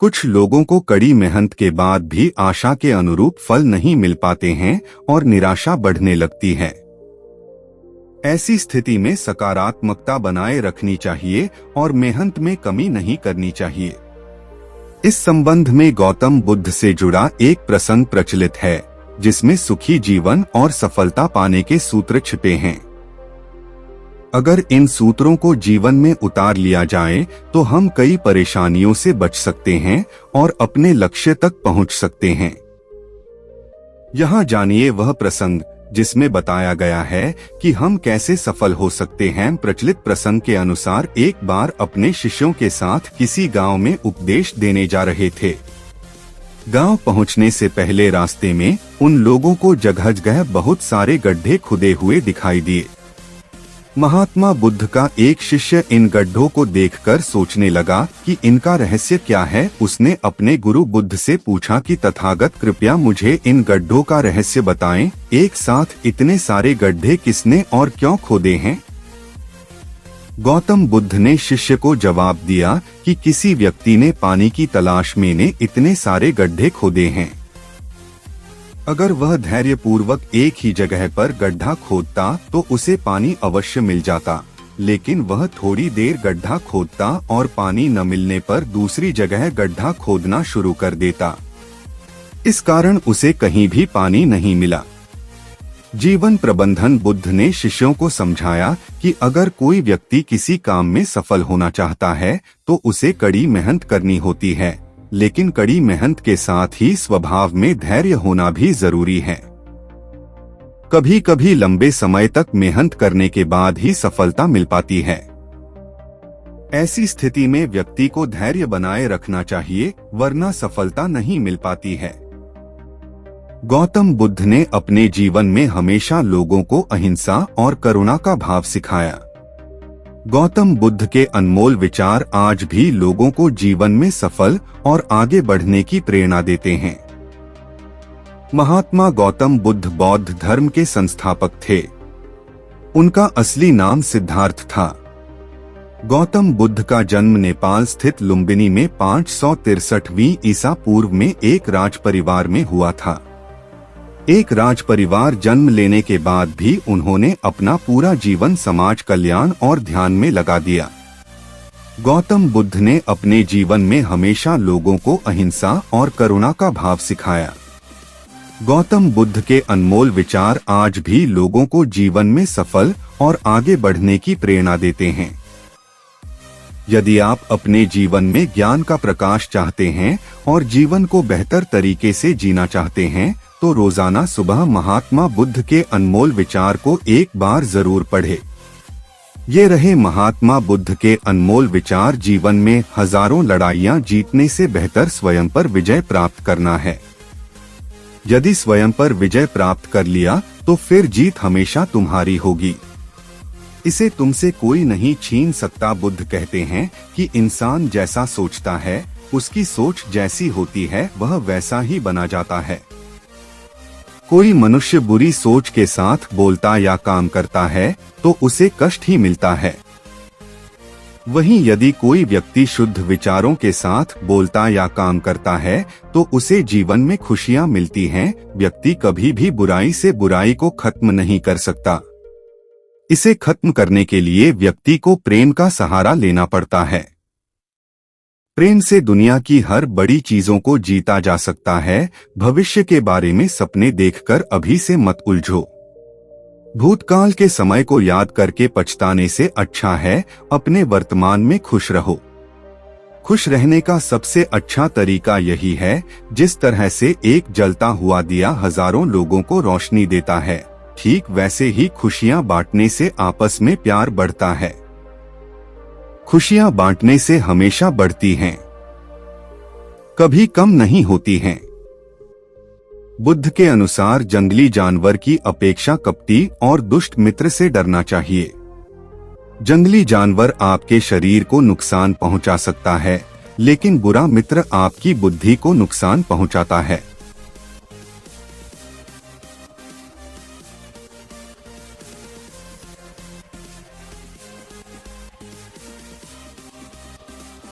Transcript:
कुछ लोगों को कड़ी मेहनत के बाद भी आशा के अनुरूप फल नहीं मिल पाते हैं और निराशा बढ़ने लगती है। ऐसी स्थिति में सकारात्मकता बनाए रखनी चाहिए और मेहनत में कमी नहीं करनी चाहिए। इस संबंध में गौतम बुद्ध से जुड़ा एक प्रसंग प्रचलित है, जिसमें सुखी जीवन और सफलता पाने के सूत्र छिपे हैं। अगर इन सूत्रों को जीवन में उतार लिया जाए तो हम कई परेशानियों से बच सकते हैं और अपने लक्ष्य तक पहुंच सकते हैं। यहाँ जानिए वह प्रसंग जिसमें बताया गया है कि हम कैसे सफल हो सकते हैं। प्रचलित प्रसंग के अनुसार एक बार अपने शिष्यों के साथ किसी गांव में उपदेश देने जा रहे थे। गांव पहुंचने से पहले रास्ते में उन लोगों को जगह जगह बहुत सारे गड्ढे खुदे हुए दिखाई दिए। महात्मा बुद्ध का एक शिष्य इन गड्ढों को देखकर सोचने लगा कि इनका रहस्य क्या है। उसने अपने गुरु बुद्ध से पूछा कि तथागत कृपया मुझे इन गड्ढों का रहस्य बताएं। एक साथ इतने सारे गड्ढे किसने और क्यों खोदे हैं? गौतम बुद्ध ने शिष्य को जवाब दिया कि किसी व्यक्ति ने पानी की तलाश में ने इतने सारे गड्ढे खोदे हैं। अगर वह धैर्यपूर्वक एक ही जगह पर गड्ढा खोदता तो उसे पानी अवश्य मिल जाता, लेकिन वह थोड़ी देर गड्ढा खोदता और पानी न मिलने पर दूसरी जगह गड्ढा खोदना शुरू कर देता। इस कारण उसे कहीं भी पानी नहीं मिला। जीवन प्रबंधन बुद्ध ने शिष्यों को समझाया कि अगर कोई व्यक्ति किसी काम में सफल होना चाहता है तो उसे कड़ी मेहनत करनी होती है, लेकिन कड़ी मेहनत के साथ ही स्वभाव में धैर्य होना भी जरूरी है। कभी कभी लंबे समय तक मेहनत करने के बाद ही सफलता मिल पाती है। ऐसी स्थिति में व्यक्ति को धैर्य बनाए रखना चाहिए, वरना सफलता नहीं मिल पाती है। गौतम बुद्ध ने अपने जीवन में हमेशा लोगों को अहिंसा और करुणा का भाव सिखाया। गौतम बुद्ध के अनमोल विचार आज भी लोगों को जीवन में सफल और आगे बढ़ने की प्रेरणा देते हैं। महात्मा गौतम बुद्ध बौद्ध धर्म के संस्थापक थे। उनका असली नाम सिद्धार्थ था। गौतम बुद्ध का जन्म नेपाल स्थित लुम्बिनी में 563वीं ईसा पूर्व में एक राज परिवार में हुआ था। एक राज परिवार जन्म लेने के बाद भी उन्होंने अपना पूरा जीवन समाज कल्याण और ध्यान में लगा दिया। गौतम बुद्ध ने अपने जीवन में हमेशा लोगों को अहिंसा और करुणा का भाव सिखाया। गौतम बुद्ध के अनमोल विचार आज भी लोगों को जीवन में सफल और आगे बढ़ने की प्रेरणा देते हैं। यदि आप अपने जीवन में ज्ञान का प्रकाश चाहते हैं और जीवन को बेहतर तरीके से जीना चाहते हैं तो रोजाना सुबह महात्मा बुद्ध के अनमोल विचार को एक बार जरूर पढ़ें। ये रहे महात्मा बुद्ध के अनमोल विचार। जीवन में हजारों लड़ाइयां जीतने से बेहतर स्वयं पर विजय प्राप्त करना है। यदि स्वयं पर विजय प्राप्त कर लिया तो फिर जीत हमेशा तुम्हारी होगी। इसे तुमसे कोई नहीं छीन सकता। बुद्ध कहते हैं कि इंसान जैसा सोचता है, उसकी सोच जैसी होती है, वह वैसा ही बना जाता है। कोई मनुष्य बुरी सोच के साथ बोलता या काम करता है तो उसे कष्ट ही मिलता है। वहीं यदि कोई व्यक्ति शुद्ध विचारों के साथ बोलता या काम करता है तो उसे जीवन में खुशियां मिलती हैं। व्यक्ति कभी भी बुराई से बुराई को खत्म नहीं कर सकता। इसे खत्म करने के लिए व्यक्ति को प्रेम का सहारा लेना पड़ता है। प्रेम से दुनिया की हर बड़ी चीजों को जीता जा सकता है। भविष्य के बारे में सपने देखकर अभी से मत उलझो। भूतकाल के समय को याद करके पछताने से अच्छा है अपने वर्तमान में खुश रहो। खुश रहने का सबसे अच्छा तरीका यही है, जिस तरह से एक जलता हुआ दिया हजारों लोगों को रोशनी देता है, ठीक वैसे ही खुशियां बांटने से आपस में प्यार बढ़ता है। खुशियां बांटने से हमेशा बढ़ती हैं, कभी कम नहीं होती हैं। बुद्ध के अनुसार जंगली जानवर की अपेक्षा कपटी और दुष्ट मित्र से डरना चाहिए। जंगली जानवर आपके शरीर को नुकसान पहुंचा सकता है, लेकिन बुरा मित्र आपकी बुद्धि को नुकसान पहुंचाता है।